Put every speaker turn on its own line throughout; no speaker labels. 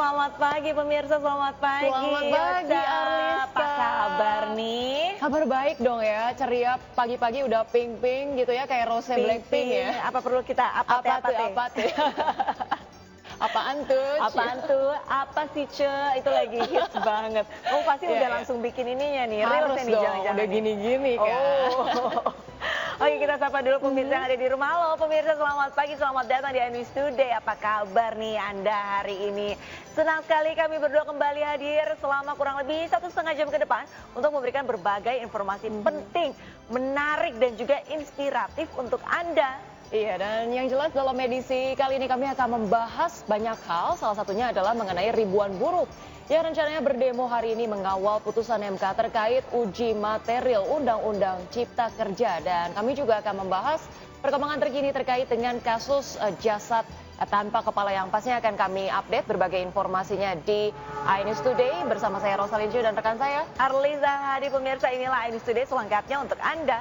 selamat pagi pemirsa, selamat pagi.
Selamat pagi Arlisa.
Apa kabar nih?
Kabar baik dong ya, ceria pagi-pagi udah pink-pink gitu ya, kayak Rose Blackpink ya.
Apa perlu kita
Apa tuh? Apaan tuh?
Apaan tuh? Apa sih Ce? Itu lagi hits banget. Oh pasti udah langsung bikin ininya nih,
harus
reels nih
dong,
jangan-jangan.
udah gini-gini kan.
Oke, kita sapa dulu pemirsa yang ada di rumah. Halo pemirsa, selamat pagi, selamat datang di iNews Today. Apa kabar nih Anda hari ini? Senang sekali kami berdua kembali hadir selama kurang lebih 1,5 jam ke depan untuk memberikan berbagai informasi penting, menarik dan juga inspiratif untuk Anda.
Iya, dan yang jelas dalam edisi kali ini kami akan membahas banyak hal, salah satunya adalah mengenai ribuan buruh yang rencananya berdemo hari ini mengawal putusan MK terkait uji material Undang-Undang Cipta Kerja. Dan kami juga akan membahas perkembangan terkini terkait dengan kasus jasad tanpa kepala yang pastinya akan kami update berbagai informasinya di iNews Today bersama saya Rosalinjo dan rekan saya
Arliza Hadi. Pemirsa, inilah iNews Today selengkapnya untuk Anda.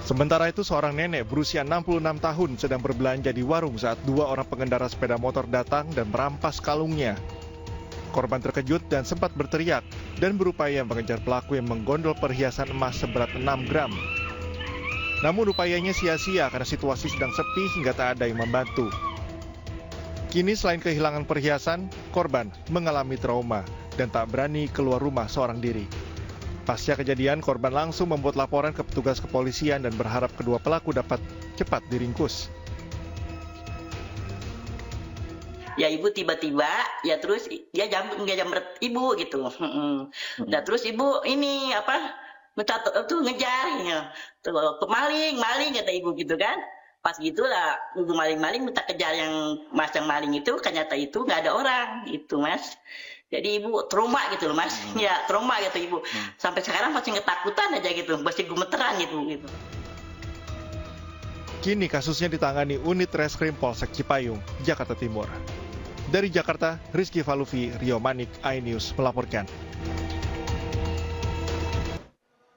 Sementara itu seorang nenek berusia 66 tahun sedang berbelanja di warung saat dua orang pengendara sepeda motor datang dan merampas kalungnya. Korban terkejut dan sempat berteriak dan berupaya mengejar pelaku yang menggondol perhiasan emas seberat 6 gram. Namun upayanya sia-sia karena situasi sedang sepi hingga tak ada yang membantu. Kini selain kehilangan perhiasan, korban mengalami trauma dan tak berani keluar rumah seorang diri. Pasca kejadian, korban langsung membuat laporan ke petugas kepolisian dan berharap kedua pelaku dapat cepat diringkus.
Ya ibu tiba-tiba, ya terus dia jamret ibu gitu. Nah terus ibu ini minta tuh ngejar, ya. Tuh maling kata ibu gitu kan. Pas gitulah ibu maling minta kejar yang maling itu, ternyata itu nggak ada orang gitu mas. Jadi ibu trauma gitu loh mas, ya trauma gitu ibu. Sampai sekarang masih ketakutan aja gitu, masih gemeteran gitu.
Kini kasusnya ditangani unit Reskrim Polsek Cipayung, Jakarta Timur. Dari Jakarta, Rizky Falufi, Rio Manik, iNews melaporkan.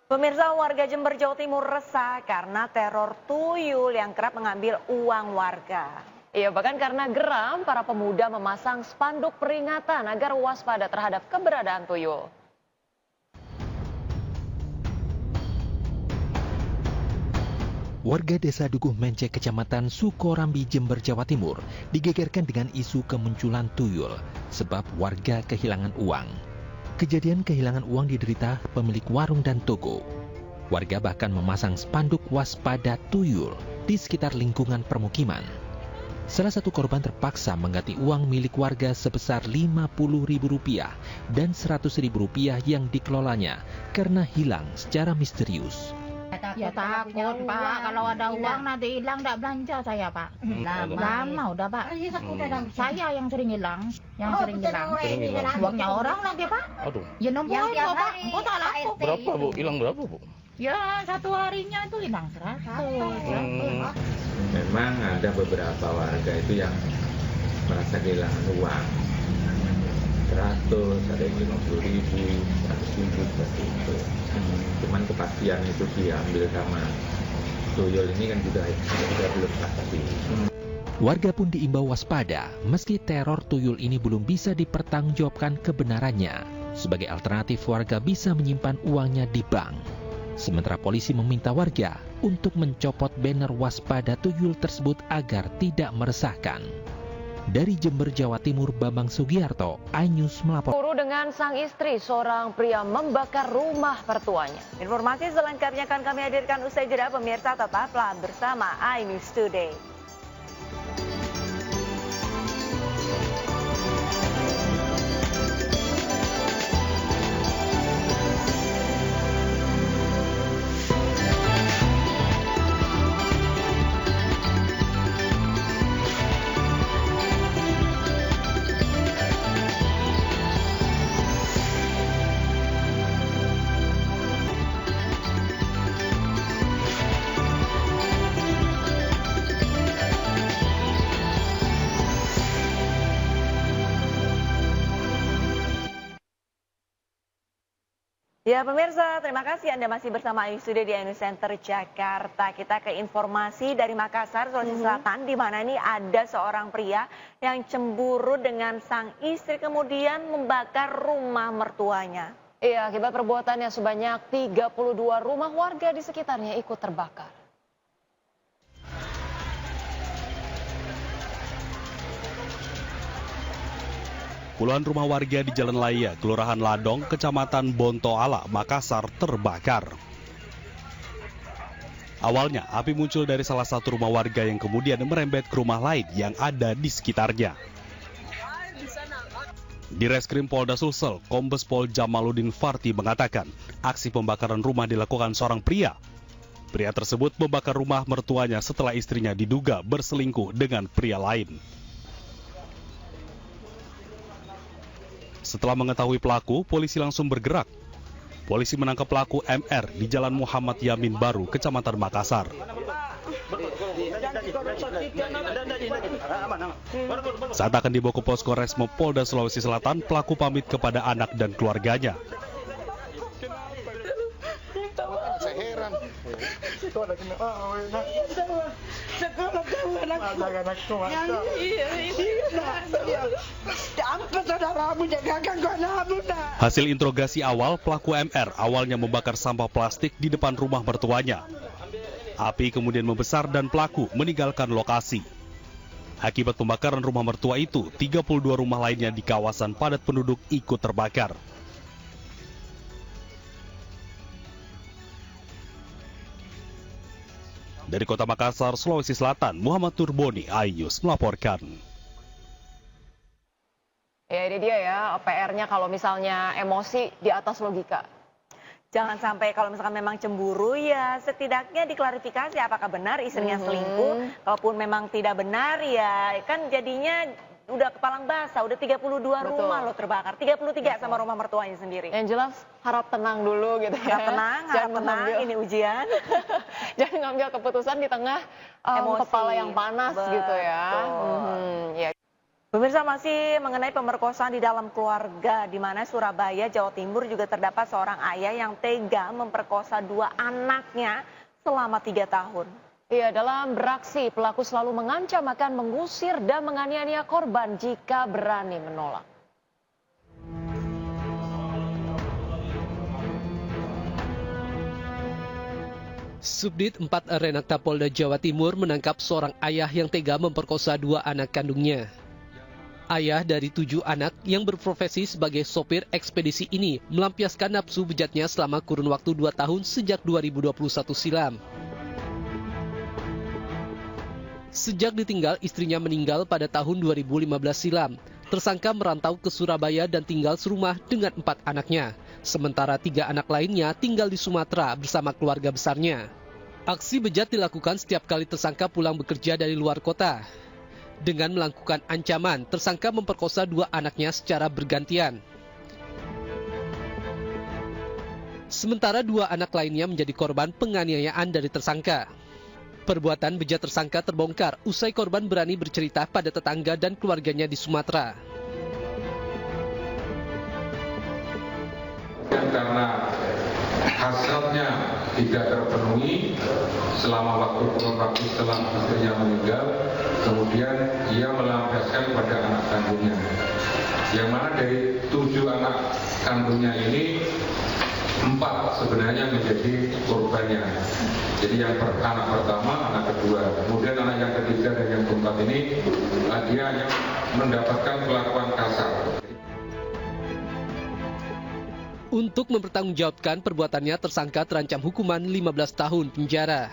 Pemirsa, warga Jember, Jawa Timur resah karena teror tuyul yang kerap mengambil uang warga.
Iya, bahkan karena geram, para pemuda memasang spanduk peringatan agar waspada terhadap keberadaan tuyul.
Warga desa Dukuh Mence, Kecamatan Sukorambi, Jember, Jawa Timur, digegerkan dengan isu kemunculan tuyul, sebab warga kehilangan uang. Kejadian kehilangan uang diderita pemilik warung dan toko. Warga bahkan memasang spanduk waspada tuyul di sekitar lingkungan permukiman. Salah satu korban terpaksa mengganti uang milik warga sebesar Rp50.000 dan Rp100.000 yang dikelolanya karena hilang secara misterius.
Ya takut Pak, kalau ada uang nanti hilang tidak belanja saya Pak. Lama udah Pak. Saya yang sering hilang, Uangnya orang lagi Pak.
Aduh.
Ya nombor kok Pak, kok tak laku.
Berapa Bu? Hilang berapa Bu?
Ya satu harinya itu hilang 100.
Memang ada beberapa warga itu yang merasa kehilangan uang 100, ada yang 50.000, 100.000 seperti itu. Cuman kepastian itu diambil sama tuyul ini kan juga belum pasti.
Warga pun diimbau waspada meski teror tuyul ini belum bisa dipertanggungjawabkan kebenarannya. Sebagai alternatif, warga bisa menyimpan uangnya di bank. Sementara polisi meminta warga untuk mencopot banner waspada tuyul tersebut agar tidak meresahkan. Dari Jember, Jawa Timur, Bambang Sugiarto, iNews melapor.
Guru dengan sang istri, seorang pria membakar rumah mertuanya.
Informasi selengkapnya akan kami hadirkan usai jeda. Pemirsa, tetaplah bersama iNews Today. Ya pemirsa, terima kasih Anda masih bersama Ayu Studio di Ayu Center Jakarta. Kita ke informasi dari Makassar, Sulawesi Selatan, di mana ini ada seorang pria yang cemburu dengan sang istri kemudian membakar rumah mertuanya.
Iya, akibat perbuatannya sebanyak 32 rumah warga di sekitarnya ikut terbakar.
Puluhan rumah warga di Jalan Laya, Kelurahan Ladong, Kecamatan Bontoala, Makassar terbakar. Awalnya, api muncul dari salah satu rumah warga yang kemudian merembet ke rumah lain yang ada di sekitarnya. Di Reskrim Polda Sulsel, Kombes Pol Jamaluddin Farti mengatakan, aksi pembakaran rumah dilakukan seorang pria. Pria tersebut membakar rumah mertuanya setelah istrinya diduga berselingkuh dengan pria lain. Setelah mengetahui pelaku, polisi langsung bergerak. Polisi menangkap pelaku MR di Jalan Muhammad Yamin Baru, Kecamatan Makassar. Saat akan dibawa ke posko Resmo Polda Sulawesi Selatan, pelaku pamit kepada anak dan keluarganya. Hasil interogasi awal, pelaku MR awalnya membakar sampah plastik di depan rumah mertuanya. Api kemudian membesar dan pelaku meninggalkan lokasi. Akibat pembakaran rumah mertua itu, 32 rumah lainnya di kawasan padat penduduk ikut terbakar. Dari Kota Makassar, Sulawesi Selatan, Muhammad Turboni, Ayus melaporkan.
Ya ini dia ya, PR-nya kalau misalnya emosi di atas logika.
Jangan sampai kalau misalkan memang cemburu ya setidaknya diklarifikasi apakah benar istrinya selingkuh. Kalaupun memang tidak benar ya kan jadinya udah kepalang basah, udah 32 rumah loh terbakar, 33 sama rumah mertuanya sendiri.
Yang jelas harap tenang dulu gitu ya.
Harap tenang, ini ujian.
Jangan ngambil keputusan di tengah emosi, kepala yang panas gitu ya. Ya.
Pemirsa, masih mengenai pemerkosaan di dalam keluarga, di mana Surabaya, Jawa Timur juga terdapat seorang ayah yang tega memperkosa 2 anaknya selama 3 tahun.
Iya, dalam beraksi pelaku selalu mengancam akan mengusir dan menganiaya korban jika berani menolak.
Subdit 4 Renakta Polda Jawa Timur menangkap seorang ayah yang tega memperkosa 2 anak kandungnya. Ayah dari 7 anak yang berprofesi sebagai sopir ekspedisi ini melampiaskan nafsu bejatnya selama kurun waktu 2 tahun sejak 2021 silam. Sejak ditinggal istrinya meninggal pada tahun 2015 silam, tersangka merantau ke Surabaya dan tinggal serumah dengan 4 anaknya. Sementara 3 anak lainnya tinggal di Sumatera bersama keluarga besarnya. Aksi bejat dilakukan setiap kali tersangka pulang bekerja dari luar kota. Dengan melakukan ancaman, tersangka memperkosa 2 anaknya secara bergantian. Sementara 2 anak lainnya menjadi korban penganiayaan dari tersangka. Perbuatan bejat tersangka terbongkar usai korban berani bercerita pada tetangga dan keluarganya di Sumatera.
Karena hasratnya tidak terpenuhi selama waktu setelah istrinya meninggal, kemudian ia melampiaskan pada anak kandungnya. Yang mana dari 7 anak kandungnya ini 4 sebenarnya menjadi korbannya. Jadi yang anak pertama, anak kedua, kemudian anak yang ketiga dan yang keempat ini dia hanya mendapatkan perlakuan kasar.
Untuk mempertanggungjawabkan perbuatannya, tersangka terancam hukuman 15 tahun penjara.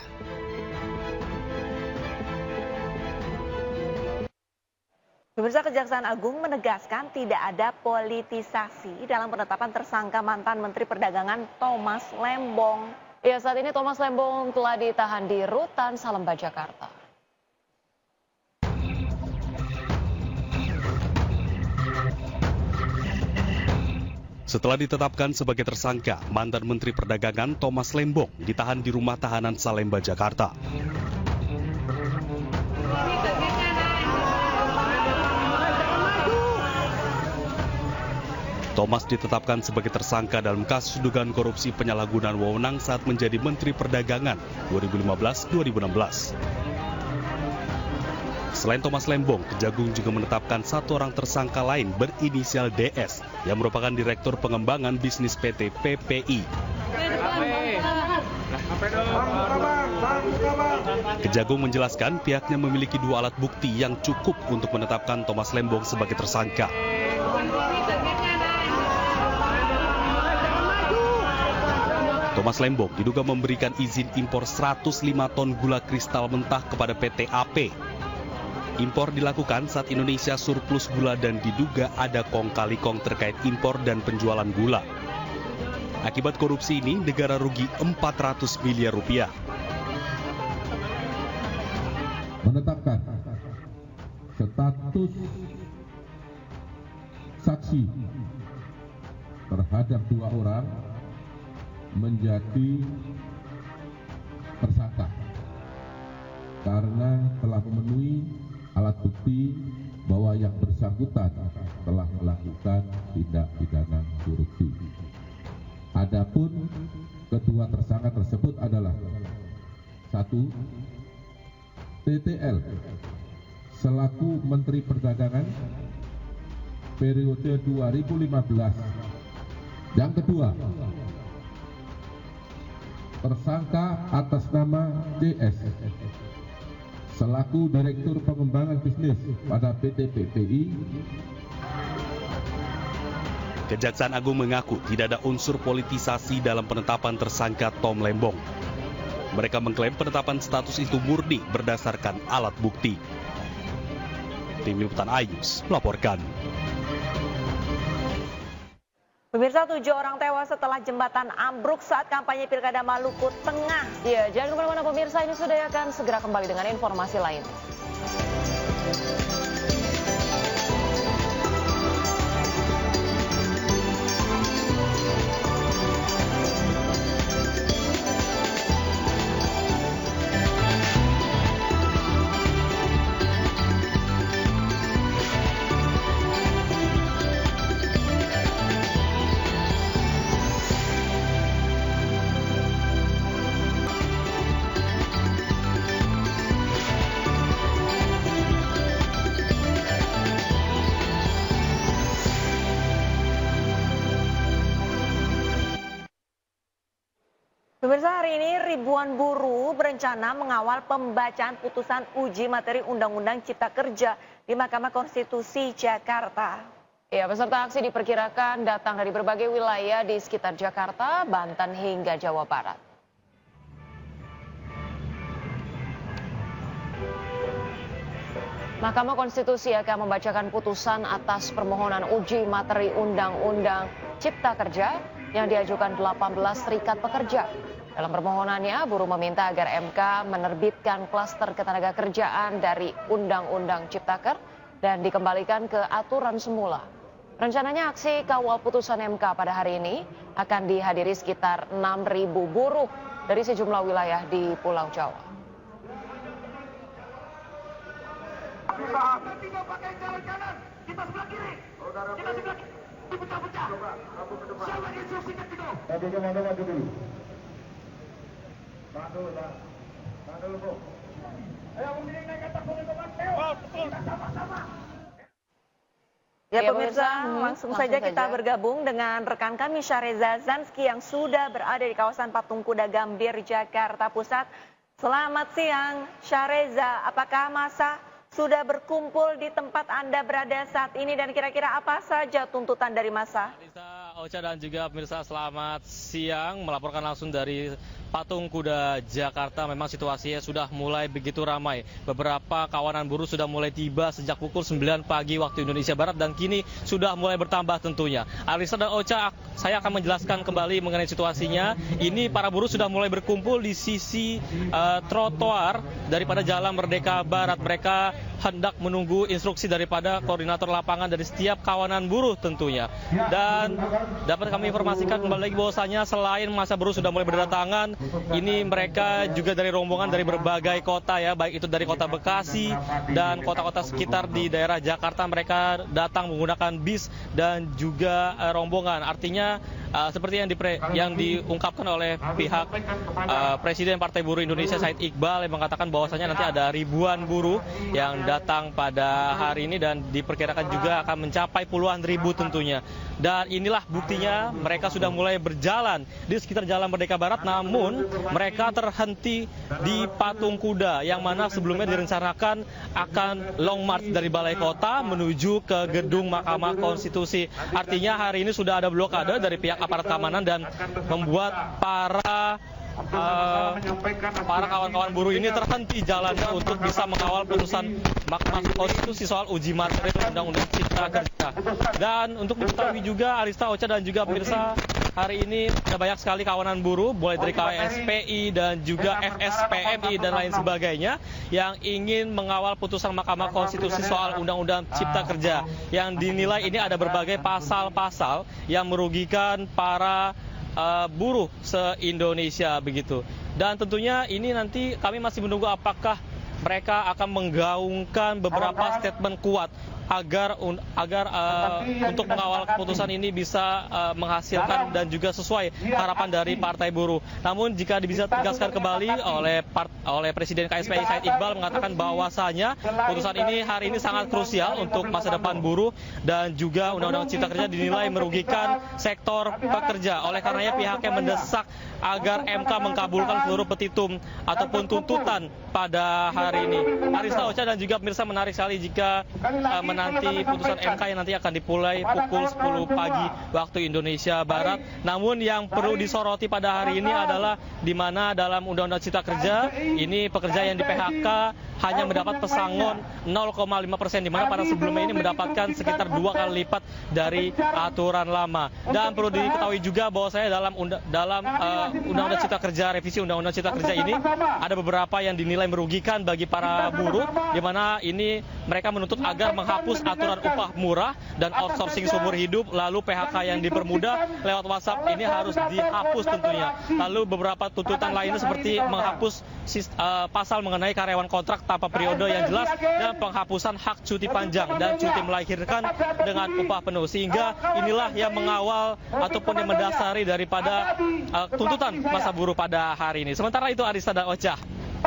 Pemirsa, Kejaksaan Agung menegaskan tidak ada politisasi dalam penetapan tersangka mantan Menteri Perdagangan Thomas Lembong.
Ya, saat ini Thomas Lembong telah ditahan di Rutan Salemba, Jakarta.
Setelah ditetapkan sebagai tersangka, mantan Menteri Perdagangan Thomas Lembong ditahan di rumah tahanan Salemba, Jakarta. Thomas ditetapkan sebagai tersangka dalam kasus dugaan korupsi penyalahgunaan wewenang saat menjadi Menteri Perdagangan 2015-2016. Selain Thomas Lembong, Kejagung juga menetapkan 1 orang tersangka lain berinisial DS yang merupakan Direktur Pengembangan Bisnis PT PPI. Kejagung menjelaskan pihaknya memiliki 2 alat bukti yang cukup untuk menetapkan Thomas Lembong sebagai tersangka. Thomas Lembong diduga memberikan izin impor 105 ton gula kristal mentah kepada PT AP. Impor dilakukan saat Indonesia surplus gula dan diduga ada kong-kali kong terkait impor dan penjualan gula. Akibat korupsi ini, negara rugi 400 miliar rupiah.
Menetapkan status saksi terhadap 2 orang menjadi tersangka karena telah memenuhi alat bukti bahwa yang bersangkutan telah melakukan tindak pidana korupsi. Adapun kedua tersangka tersebut adalah 1. TTL selaku Menteri Perdagangan periode 2015. Yang kedua, tersangka atas nama DS selaku Direktur Pengembangan Bisnis pada PT PPI.
Kejaksaan Agung mengaku tidak ada unsur politisasi dalam penetapan tersangka Tom Lembong. Mereka mengklaim penetapan status itu murni berdasarkan alat bukti. Tim Liputan iNews melaporkan.
Pemirsa, 7 orang tewas setelah jembatan ambruk saat kampanye Pilkada Maluku Tengah.
Ya, jangan kemana-mana pemirsa, ini sudah akan segera kembali dengan informasi lain.
Pemirsa, hari ini ribuan buruh berencana mengawal pembacaan putusan uji materi Undang-Undang Cipta Kerja di Mahkamah Konstitusi Jakarta.
Ya, peserta aksi diperkirakan datang dari berbagai wilayah di sekitar Jakarta, Banten hingga Jawa Barat. Mahkamah Konstitusi akan membacakan putusan atas permohonan uji materi Undang-Undang Cipta Kerja yang diajukan 18 serikat pekerja. Dalam permohonannya, buruh meminta agar MK menerbitkan klaster ketenagakerjaan dari Undang-Undang Ciptaker dan dikembalikan ke aturan semula. Rencananya aksi kawal putusan MK pada hari ini akan dihadiri sekitar 6.000 buruh dari sejumlah wilayah di Pulau Jawa.
Tidak pakai jalan kanan, kita sebelah kiri. Kita sebelah kiri. Dipecah-pecah. Siapa instruksikan gitu? Maju dulu. Maju, Pak. Maju dulu, Bu. Ayo, memilih naik atas boleh Pak. Kita sama-sama.
Ya pemirsa, langsung saja kita bergabung dengan rekan kami Syahreza Zanski yang sudah berada di kawasan Patung Kuda Gambir, Jakarta Pusat. Selamat siang Syahreza, apakah masa sudah berkumpul di tempat Anda berada saat ini dan kira-kira apa saja tuntutan dari masa?
Ocha dan juga pemirsa, selamat siang, melaporkan langsung dari Patung Kuda Jakarta. Memang situasinya sudah mulai begitu ramai. Beberapa kawanan buruh sudah mulai tiba sejak pukul 9 pagi waktu Indonesia Barat dan kini sudah mulai bertambah tentunya. Arisa dan Ocha, saya akan menjelaskan kembali mengenai situasinya. Ini para buruh sudah mulai berkumpul di sisi trotoar daripada Jalan Merdeka Barat. Mereka hendak menunggu instruksi daripada koordinator lapangan dari setiap kawanan buruh tentunya. Dan dapat kami informasikan kembali lagi bahwasanya selain masa buruh sudah mulai berdatangan, ini mereka juga dari rombongan dari berbagai kota ya, baik itu dari kota Bekasi dan kota-kota sekitar di daerah Jakarta, mereka datang menggunakan bis dan juga rombongan. Artinya seperti yang diungkapkan oleh pihak Presiden Partai Buruh Indonesia Said Iqbal yang mengatakan bahwasanya nanti ada ribuan buruh yang datang pada hari ini dan diperkirakan juga akan mencapai puluhan ribu tentunya. Dan inilah buktinya mereka sudah mulai berjalan di sekitar Jalan Merdeka Barat, namun mereka terhenti di Patung Kuda yang mana sebelumnya direncanakan akan long march dari Balai Kota menuju ke gedung Mahkamah Konstitusi. Artinya hari ini sudah ada blokade dari pihak aparat keamanan dan membuat para kawan-kawan buruh ini terhenti jalannya untuk bisa mengawal putusan Mahkamah Konstitusi soal uji materi Undang-Undang Cipta Kerja. Dan untuk mengetahui juga Arista, Ocha dan juga pemirsa, hari ini ada banyak sekali kawanan buruh, mulai dari KSPI dan juga FSPMI dan lain sebagainya, yang ingin mengawal putusan Mahkamah Konstitusi soal Undang-Undang Cipta Kerja, yang dinilai ini ada berbagai pasal-pasal yang merugikan para buruh se-Indonesia begitu. Dan tentunya ini nanti kami masih menunggu apakah mereka akan menggaungkan beberapa statement kuat agar untuk mengawal keputusan ini bisa menghasilkan dan juga sesuai harapan dari Partai Buruh. Namun jika bisa tegaskan kembali oleh Presiden KSPI Said Iqbal mengatakan bahwasanya putusan ini hari ini sangat krusial untuk masa depan buruh dan juga Undang-Undang Cipta Kerja dinilai merugikan sektor pekerja. Oleh karenanya pihaknya mendesak agar MK mengkabulkan seluruh petitum ataupun tuntutan pada hari ini. Arista, Ocha dan juga pemirsa, menarik sekali jika menanti putusan MK yang nanti akan dimulai pukul 10 pagi waktu Indonesia Barat. Namun yang perlu disoroti pada hari ini adalah di mana dalam Undang-Undang Cipta Kerja ini pekerja yang di PHK hanya mendapat pesangon 0,5%, di mana pada sebelumnya ini mendapatkan sekitar 2 kali lipat dari aturan lama. Dan perlu diketahui juga bahwa saya dalam Undang-Undang Cipta Kerja, revisi Undang-Undang Cipta Kerja ini ada beberapa yang dinilai merugikan bagi para buruh, di mana ini mereka menuntut agar menghapus aturan upah murah dan outsourcing seumur hidup, lalu PHK yang dipermudah lewat WhatsApp ini harus dihapus tentunya. Lalu beberapa tuntutan lainnya seperti menghapus pasal mengenai karyawan kontrak tanpa periode yang jelas dan penghapusan hak cuti panjang dan cuti melahirkan dengan upah penuh. Sehingga inilah yang mengawal ataupun yang mendasari daripada tuntutan masa buruh pada hari ini. Sementara itu Arista dan Ocha.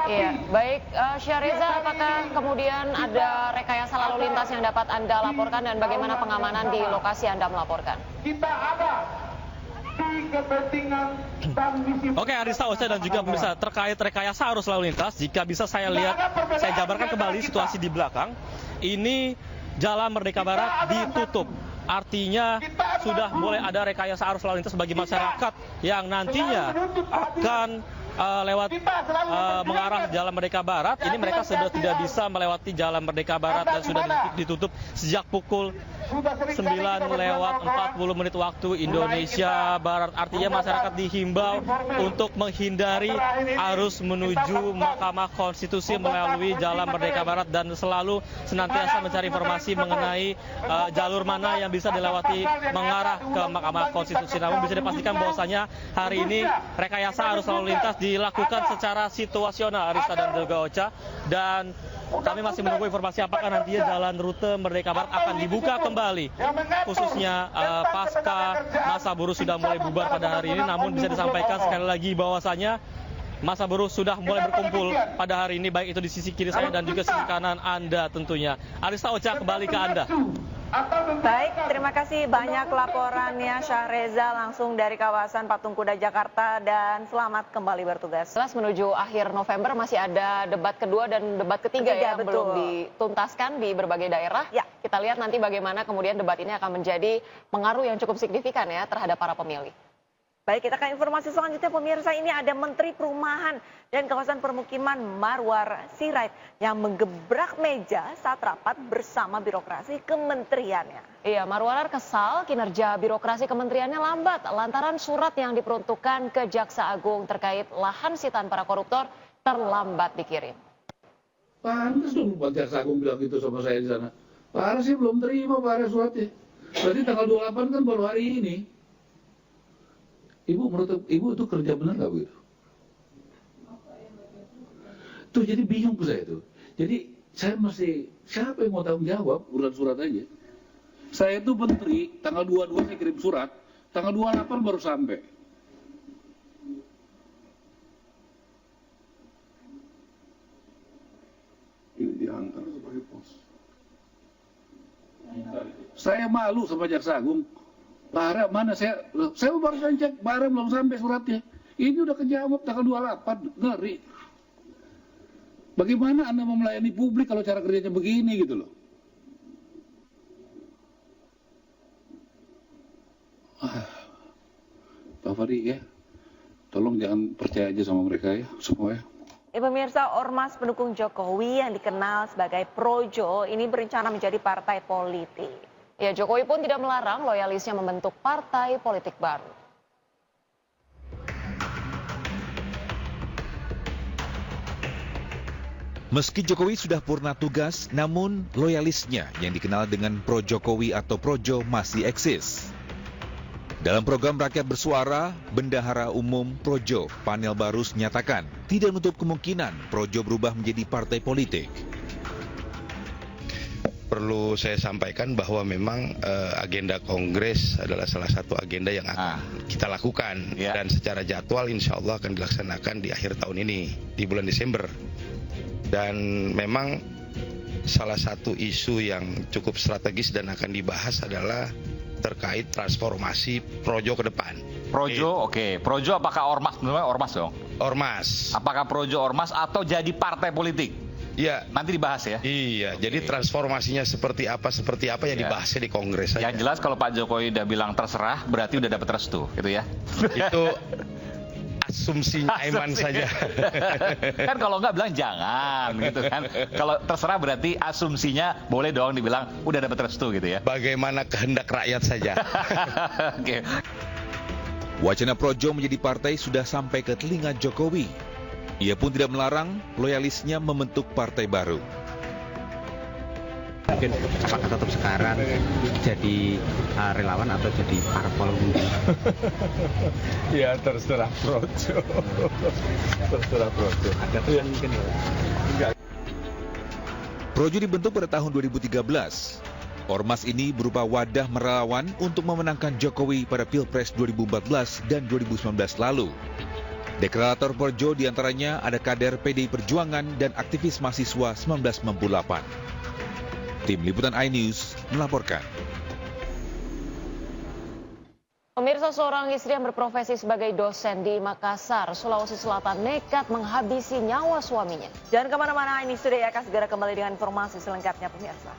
Iya, baik Syareza, apakah kemudian ada rekayasa lalu lintas yang dapat Anda laporkan dan bagaimana pengamanan di lokasi Anda melaporkan?
Kita ada di kepentingan dan misi.
Oke, Arista, Ocha dan juga pemirsa, terkait rekayasa arus lalu lintas, jika bisa saya jabarkan kembali situasi di belakang. Ini Jalan Merdeka Barat ditutup. Artinya sudah mulai ada rekayasa arus lalu lintas bagi masyarakat yang nantinya akan mengarah Jalan Merdeka Barat. Ini mereka sudah tidak bisa melewati Jalan Merdeka Barat dan sudah ditutup sejak pukul 9:40 waktu Indonesia Barat. Artinya masyarakat dihimbau untuk menghindari arus menuju Mahkamah Konstitusi melalui Jalan Merdeka Barat dan selalu senantiasa mencari informasi mengenai jalur mana yang bisa dilewati mengarah ke Mahkamah Konstitusi. Namun bisa dipastikan bahwasanya hari ini rekayasa arus lalu lintas dilakukan secara situasional, Arista dan juga Ocha, dan kami masih menunggu informasi apakah nantinya jalan rute Merdeka Barat akan dibuka kembali, khususnya pasca masa buruh sudah mulai bubar pada hari ini. Namun bisa disampaikan sekali lagi bahwasanya masa buruh sudah mulai berkumpul pada hari ini, baik itu di sisi kiri saya dan juga sisi kanan Anda tentunya. Arista, Ocha, kembali ke Anda.
Baik, terima kasih banyak laporannya Syareza langsung dari kawasan Patung Kuda Jakarta, dan selamat kembali bertugas.
Jelas menuju akhir November masih ada debat kedua dan debat ketiga ya, yang belum dituntaskan di berbagai daerah. Ya. Kita lihat nanti bagaimana kemudian debat ini akan menjadi pengaruh yang cukup signifikan ya terhadap para pemilih.
Baik, kita akan informasi selanjutnya pemirsa. Ini ada Menteri Perumahan dan Kawasan Permukiman Marwar Sirait yang menggebrak meja saat rapat bersama birokrasi kementeriannya.
Iya, Marwar kesal kinerja birokrasi kementeriannya lambat lantaran surat yang diperuntukkan ke Jaksa Agung terkait lahan sitaan para koruptor terlambat dikirim.
Pantes dong Pak Jaksa Agung bilang gitu sama saya di sana. Pak Aras sih belum terima Pak Aras suratnya. Berarti tanggal 28 kan baru hari ini. Ibu menurut Ibu itu kerja benar nggak begitu? Tuh jadi bingung saya tuh. Jadi saya masih, siapa yang mau tanggung jawab urusan surat aja. Saya itu menteri, tanggal 22 saya kirim surat, tanggal 28 baru sampai. Ini diantar sebagai pos. Saya malu sama Jaksa Agung. Pak Ara mana saya baru saja cek, Pak Ara belum sampai suratnya. Ini udah kejawab tanggal 28, ngeri. Bagaimana Anda mau melayani publik kalau cara kerjanya begini gitu loh. Pak Fari ya, tolong jangan percaya aja sama mereka ya, semua ya.
Pemirsa, ormas pendukung Jokowi yang dikenal sebagai Projo ini berencana menjadi partai politik.
Ya, Jokowi pun tidak melarang loyalisnya membentuk partai politik baru.
Meski Jokowi sudah purna tugas, namun loyalisnya yang dikenal dengan Pro Jokowi atau Projo masih eksis. Dalam program Rakyat Bersuara, Bendahara Umum Projo, Panel Barus menyatakan tidak menutup kemungkinan Projo berubah menjadi partai politik.
Perlu saya sampaikan bahwa memang agenda Kongres adalah salah satu agenda yang akan kita lakukan. Dan secara jadwal insya Allah akan dilaksanakan di akhir tahun ini, di bulan Desember. Dan memang salah satu isu yang cukup strategis dan akan dibahas adalah terkait transformasi Projo ke depan.
Projo, oke. Projo apakah ormas? Ormas dong?
Ormas.
Apakah Projo ormas atau jadi partai politik?
Iya.
Nanti dibahas ya?
Iya, jadi transformasinya seperti apa ya dibahasnya di Kongres saja.
Yang jelas kalau Pak Jokowi udah bilang terserah, berarti udah dapat restu, gitu ya?
Itu asumsinya Aiman saja.
Kan kalau nggak bilang jangan gitu kan. Kalau terserah berarti asumsinya boleh dong dibilang udah dapat restu gitu ya.
Bagaimana kehendak rakyat saja.
Oke.
Wacana Projo menjadi partai sudah sampai ke telinga Jokowi. Ia pun tidak melarang loyalisnya membentuk partai baru.
Mungkin apakah tetap sekarang jadi relawan atau jadi parpol mungkin?
Ya terserah Projo. Terserah Projo.
Ada yang mungkin ya?
Enggak.
Projo dibentuk pada tahun 2013. Ormas ini berupa wadah relawan untuk memenangkan Jokowi pada Pilpres 2014 dan 2019 lalu. Deklarator Projo diantaranya ada kader PDI Perjuangan dan aktivis mahasiswa 1998. Tim Liputan iNews melaporkan.
Pemirsa, seorang istri yang berprofesi sebagai dosen di Makassar, Sulawesi Selatan nekat menghabisi nyawa suaminya.
Jangan kemana-mana, ini sudah akan segera kembali dengan informasi selengkapnya pemirsa.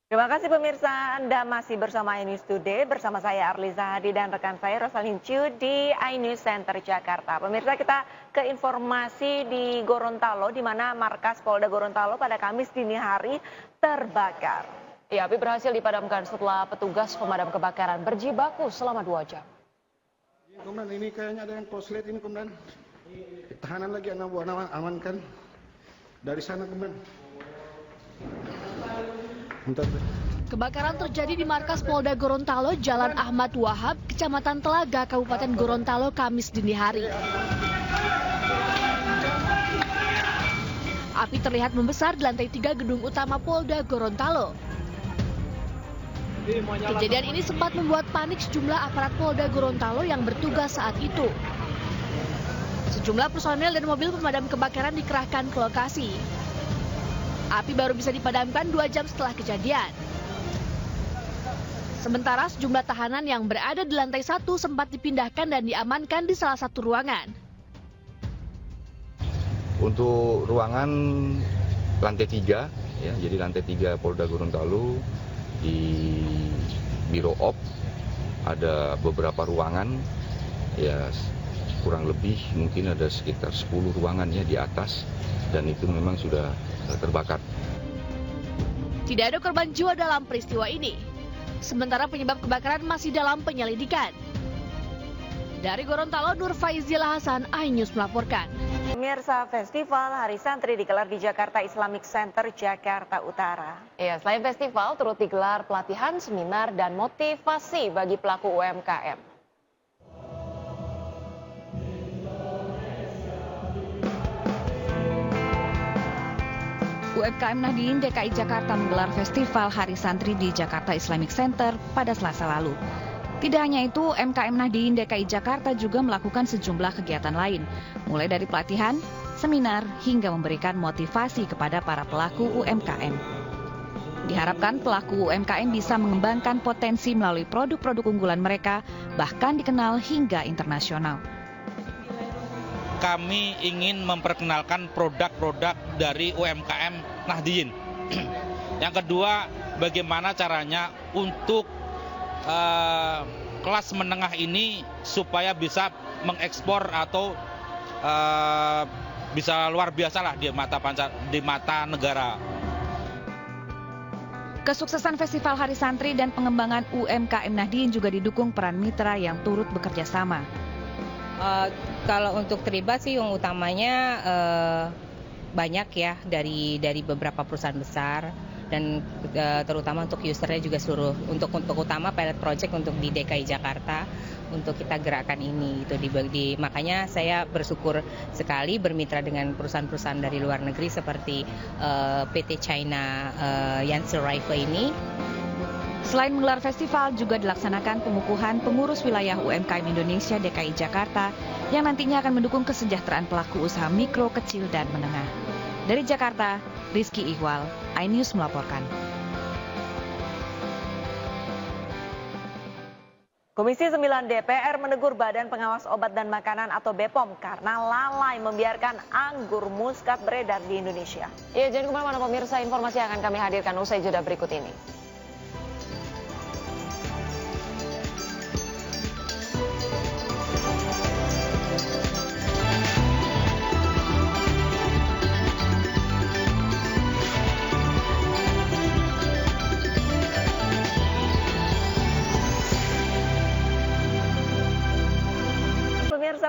Terima kasih pemirsa, Anda masih bersama iNews Today, bersama saya Arliza Hadi dan rekan saya Rosalin Chiu di iNews Center Jakarta. Pemirsa, kita ke informasi di Gorontalo, di mana markas Polda Gorontalo pada Kamis dini hari terbakar.
Ya, api berhasil dipadamkan setelah petugas pemadam kebakaran berjibaku selama 2 jam.
Komandan, ini kayaknya ada yang koslet ini, Komandan. Tahanan lagi anak buah amankan. Dari sana, Komandan.
Kebakaran terjadi di markas Polda Gorontalo, Jalan Ahmad Wahab, Kecamatan Telaga, Kabupaten Gorontalo, Kamis dini hari. Api terlihat membesar di lantai 3 gedung utama Polda Gorontalo. Kejadian ini sempat membuat panik sejumlah aparat Polda Gorontalo yang bertugas saat itu. Sejumlah personel dan mobil pemadam kebakaran dikerahkan ke lokasi. Api baru bisa dipadamkan 2 jam setelah kejadian. Sementara sejumlah tahanan yang berada di lantai 1 sempat dipindahkan dan diamankan di salah satu ruangan.
Untuk ruangan lantai 3, ya, jadi lantai 3 Polda Gorontalo di Biro Op ada beberapa ruangan, ya kurang lebih mungkin ada sekitar 10 ruangan ya di atas, dan itu memang sudah terbakar.
Tidak ada korban jiwa dalam peristiwa ini. Sementara penyebab kebakaran masih dalam penyelidikan. Dari Gorontalo, Nur Faizila Hasan, iNews melaporkan.
Pemirsa, Festival Hari Santri digelar di Jakarta Islamic Center, Jakarta Utara.
Ya, selain festival, turut digelar pelatihan, seminar, dan motivasi bagi pelaku UMKM.
UMKM Nahdien DKI Jakarta menggelar Festival Hari Santri di Jakarta Islamic Center pada Selasa lalu. Tidak hanya itu, UMKM Nahdien DKI Jakarta juga melakukan sejumlah kegiatan lain, mulai dari pelatihan, seminar, hingga memberikan motivasi kepada para pelaku UMKM. Diharapkan pelaku UMKM bisa mengembangkan potensi melalui produk-produk unggulan mereka, bahkan dikenal hingga internasional.
Kami ingin memperkenalkan produk-produk dari UMKM Nahdien. Yang kedua, bagaimana caranya untuk kelas menengah ini supaya bisa mengekspor atau bisa luar biasa lah di mata negara.
Kesuksesan Festival Hari Santri dan pengembangan UMKM Nahdien juga didukung peran mitra yang turut bekerja sama.
Kalau untuk terlibat sih yang utamanya banyak ya dari beberapa perusahaan besar, dan terutama untuk usernya juga seluruh untuk utama pilot project untuk di DKI Jakarta untuk kita gerakan ini itu makanya saya bersyukur sekali bermitra dengan perusahaan-perusahaan dari luar negeri seperti PT China Yansi Rifle ini.
Selain menggelar festival, juga dilaksanakan pengukuhan pengurus wilayah UMKM Indonesia DKI Jakarta yang nantinya akan mendukung kesejahteraan pelaku usaha mikro, kecil, dan menengah. Dari Jakarta, Rizky Ihwal, iNews melaporkan.
Komisi 9 DPR menegur Badan Pengawas Obat dan Makanan atau BPOM karena lalai membiarkan anggur muskat beredar di Indonesia.
Ya, jangan kemana-mana pemirsa, informasi yang akan kami hadirkan usai jeda berikut ini.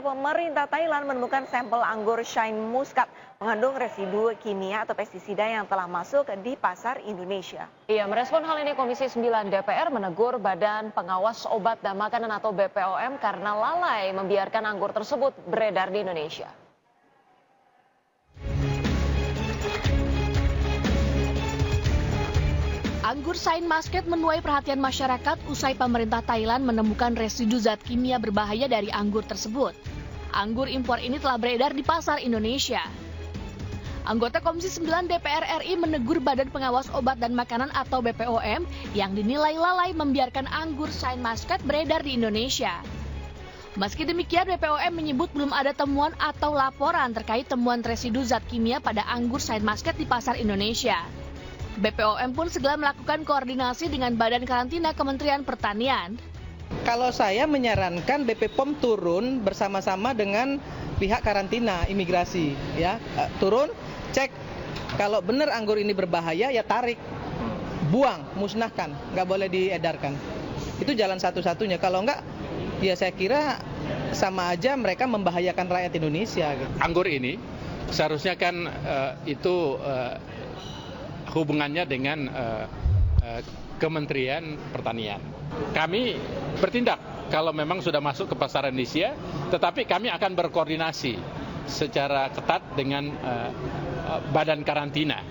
Pemerintah Thailand menemukan sampel anggur Shine Muscat mengandung residu kimia atau pestisida yang telah masuk di pasar Indonesia.
Iya, merespon hal ini Komisi 9 DPR menegur Badan Pengawas Obat dan Makanan atau BPOM karena lalai membiarkan anggur tersebut beredar di Indonesia.
Anggur Shine Muscat menuai perhatian masyarakat usai pemerintah Thailand menemukan residu zat kimia berbahaya dari anggur tersebut. Anggur impor ini telah beredar di pasar Indonesia. Anggota Komisi 9 DPR RI menegur Badan Pengawas Obat dan Makanan atau BPOM yang dinilai lalai membiarkan anggur Shine Muscat beredar di Indonesia. Meski demikian, BPOM menyebut belum ada temuan atau laporan terkait temuan residu zat kimia pada anggur Shine Muscat di pasar Indonesia. BPOM pun segera melakukan koordinasi dengan Badan Karantina Kementerian Pertanian.
Kalau saya menyarankan BPOM turun bersama-sama dengan pihak karantina imigrasi, ya turun, cek kalau benar anggur ini berbahaya ya tarik, buang, musnahkan, nggak boleh diedarkan. Itu jalan satu-satunya. Kalau nggak, ya saya kira sama aja mereka membahayakan rakyat Indonesia. Gitu.
Anggur ini seharusnya kan itu hubungannya dengan Kementerian Pertanian. Kami bertindak kalau memang sudah masuk ke pasar Indonesia, tetapi kami akan berkoordinasi secara ketat dengan badan karantina.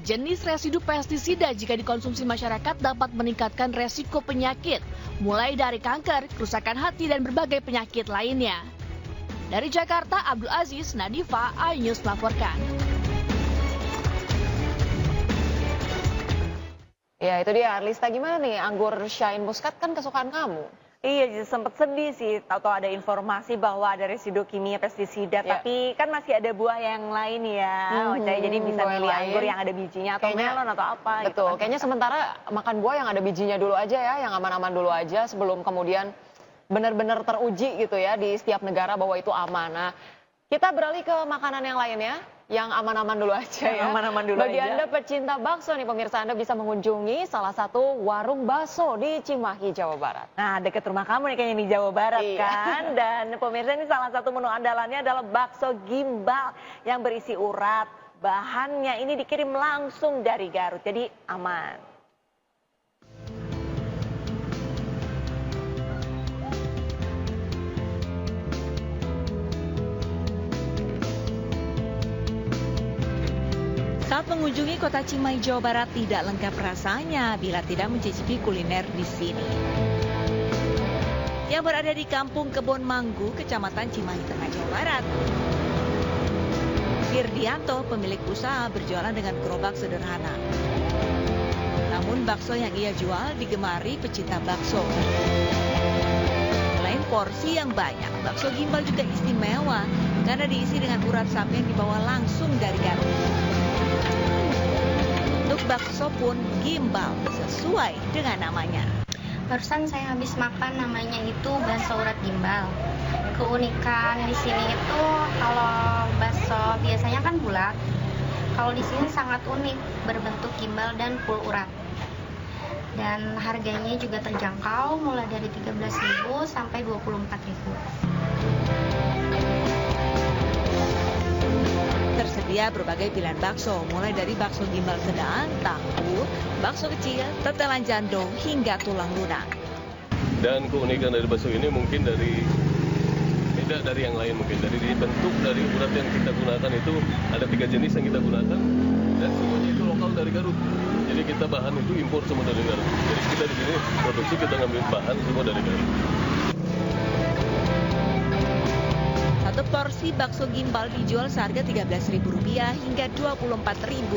Jenis residu pestisida jika dikonsumsi masyarakat dapat meningkatkan resiko penyakit, mulai dari kanker, kerusakan hati, dan berbagai penyakit lainnya. Dari Jakarta, Abdul Aziz, Nadifa, iNews melaporkan.
Ya, itu dia Arlista, gimana nih anggur Shine Muscat kan kesukaan kamu?
Iya, sempat sedih sih, tahu ada informasi bahwa ada residu kimia pestisida, tapi kan masih ada buah yang lain ya, jadi bisa
buah
milih
lain.
anggur yang ada bijinya atau melon atau apa.
Betul,
gitu kan.
kayaknya sementara makan buah yang ada bijinya dulu aja ya, yang aman-aman dulu aja sebelum kemudian benar-benar teruji gitu ya di setiap negara bahwa itu aman. Nah, kita beralih ke makanan yang lainnya. Yang aman-aman dulu aja ya.
Aman-aman dulu
Bagi
aja.
Anda pecinta bakso nih pemirsa, Anda bisa mengunjungi salah satu warung bakso di Cimahi, Jawa Barat.
Nah, dekat rumah kamu nih kayaknya di Jawa Barat kan. Dan pemirsa, ini salah satu menu andalannya adalah bakso gimbal yang berisi urat. Bahannya ini dikirim langsung dari Garut, jadi aman.
Saat mengunjungi kota Cimahi, Jawa Barat tidak lengkap rasanya bila tidak mencicipi kuliner di sini. Yang berada di Kampung Kebon Manggu, Kecamatan Cimahi Tengah, Jawa Barat. Firdianto, pemilik usaha, berjualan dengan gerobak sederhana. Namun bakso yang ia jual digemari pecinta bakso. Selain porsi yang banyak, bakso gimbal juga istimewa karena diisi dengan urat sapi yang dibawa langsung dari Garut. Untuk bakso pun gimbal sesuai dengan namanya.
Barusan saya habis makan, namanya itu bakso urat gimbal. Keunikan di sini itu kalau bakso biasanya kan bulat. Kalau di sini sangat unik, berbentuk gimbal dan full urat. Dan harganya juga terjangkau, mulai dari 13.000 sampai 24.000.
Tersedia berbagai pilihan bakso, mulai dari bakso gimbal sedang, tahu, bakso kecil, tetelan jandung, hingga tulang lunak.
Dan keunikan dari bakso ini mungkin beda dari yang lain, mungkin dari bentuk dari urat yang kita gunakan itu ada 3 jenis yang kita gunakan dan semuanya itu lokal dari Garut. Jadi kita bahan itu impor semua dari Garut. Jadi kita di sini produksi, kita ngambil bahan semua dari Garut.
Satu porsi bakso gimbal dijual seharga Rp13.000 hingga Rp24.000.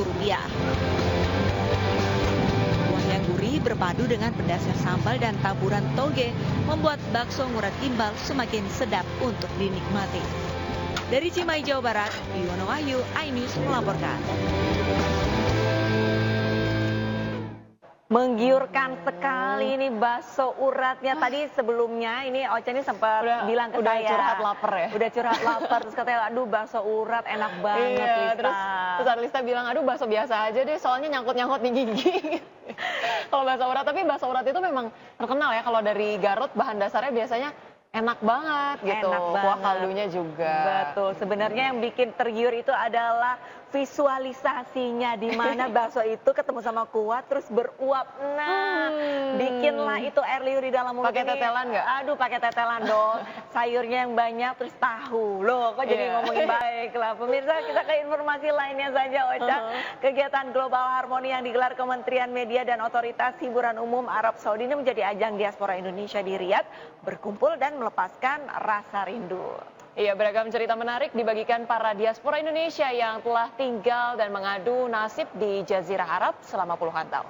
Kuah yang gurih berpadu dengan pedasnya sambal dan taburan toge membuat bakso urat gimbal semakin sedap untuk dinikmati. Dari Cimahi, Jawa Barat, Yuwono Wahyu, iNews melaporkan.
Menggiurkan sekali ini bakso uratnya. Tadi sebelumnya ini Ocha ini sempat bilang ke
udah
saya.
curhat lapar ya?
Udah curhat lapar, terus katanya aduh bakso urat enak banget,
Iya,
Lista.
terus Arlista bilang aduh bakso biasa aja deh soalnya nyangkut-nyangkut di gigi. Kalau bakso urat, tapi bakso urat itu memang terkenal ya kalau dari Garut, bahan dasarnya biasanya enak banget gitu.
Enak
Kuah
banget.
kaldunya juga.
Betul, sebenarnya yang bikin tergiur itu adalah visualisasinya, di mana bakso itu ketemu sama kuah terus beruap. Nah, bikinlah itu air liur di dalam mulut.
Pakai
ini.
tetelan nggak?
Aduh, pakai tetelan dong. Sayurnya yang banyak terus tahu. Loh, kok jadi
Iya.
ngomongin baiklah. Pemirsa, kita ke informasi lainnya saja, Ocha. Kegiatan Global Harmony yang digelar Kementerian Media dan Otoritas Hiburan Umum Arab Saudi ini menjadi ajang diaspora Indonesia di Riyadh berkumpul dan melepaskan rasa rindu.
Iya, beragam cerita menarik dibagikan para diaspora Indonesia yang telah tinggal dan mengadu nasib di Jazirah Arab selama puluhan tahun.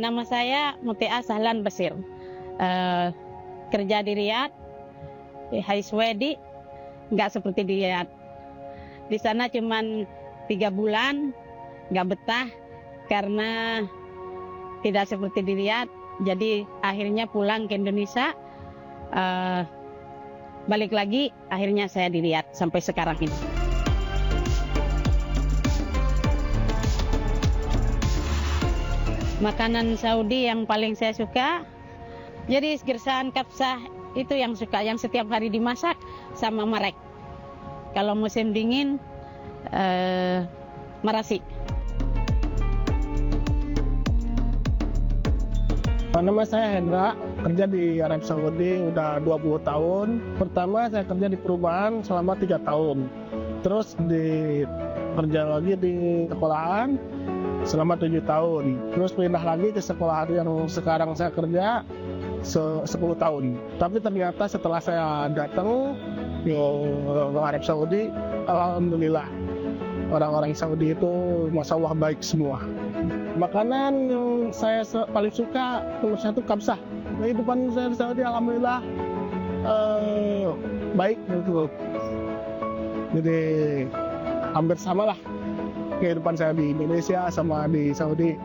Nama saya Mutia Sahlan Basir. Kerja di Riyadh, di Haiswedi, nggak seperti di Riyadh. Di sana cuman 3 bulan, nggak betah karena tidak seperti di Riyadh. Jadi akhirnya pulang ke Indonesia, balik lagi, akhirnya saya di Riyadh sampai sekarang ini. Makanan Saudi yang paling saya suka, jadi gersan kapsah itu yang suka, yang setiap hari dimasak sama marek. Kalau musim dingin, marasi.
Nama saya Hendra, kerja di Arab Saudi udah 20 tahun. Pertama saya kerja di perumahan selama 3 tahun. Terus kerja lagi di sekolahan selama 7 tahun. Terus pindah lagi ke sekolah yang sekarang saya kerja 10 tahun. Tapi ternyata setelah saya datang ke Arab Saudi, alhamdulillah. Orang-orang Saudi itu masya Allah baik semua. Makanan yang saya paling suka nomor satu kabsah. Kehidupan saya di Saudi alhamdulillah baik gitu. Jadi hampir sama lah kehidupan saya di Indonesia sama di Saudi.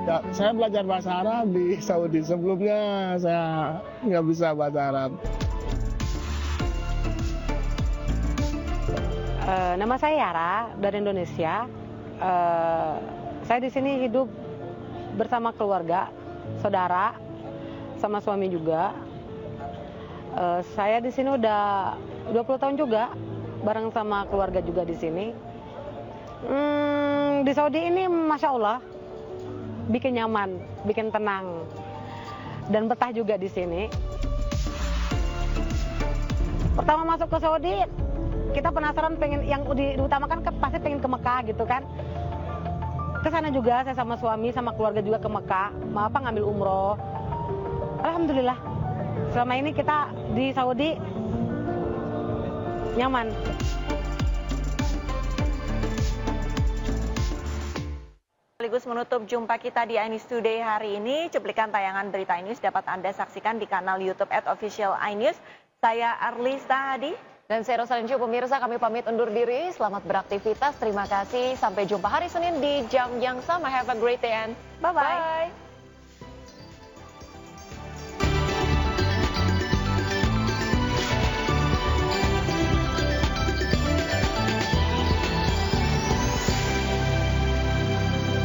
Ya, saya belajar bahasa Arab di Saudi, sebelumnya saya nggak bisa bahasa Arab.
Nama saya Yara dari Indonesia. Saya di sini hidup bersama keluarga, saudara, sama suami juga. Saya di sini udah 20 tahun juga, bareng sama keluarga juga di sini. Di Saudi ini Masya Allah, bikin nyaman, bikin tenang, dan betah juga di sini. Pertama masuk ke Saudi, kita penasaran pengen yang diutamakan pasti pengen ke Mekah gitu kan. Ke sana juga saya sama suami sama keluarga juga ke Mekah, ngambil umroh. Alhamdulillah, selama ini kita di Saudi nyaman.
Sekaligus menutup jumpa kita di iNews Today hari ini. Cuplikan tayangan berita iNews dapat Anda saksikan di kanal YouTube @official iNews. Saya Arlista Hadi.
Dan saya Rosalyn Ju, pemirsa, kami pamit undur diri. Selamat beraktivitas, terima kasih. Sampai jumpa hari Senin di jam yang sama. Have a great day and bye-bye.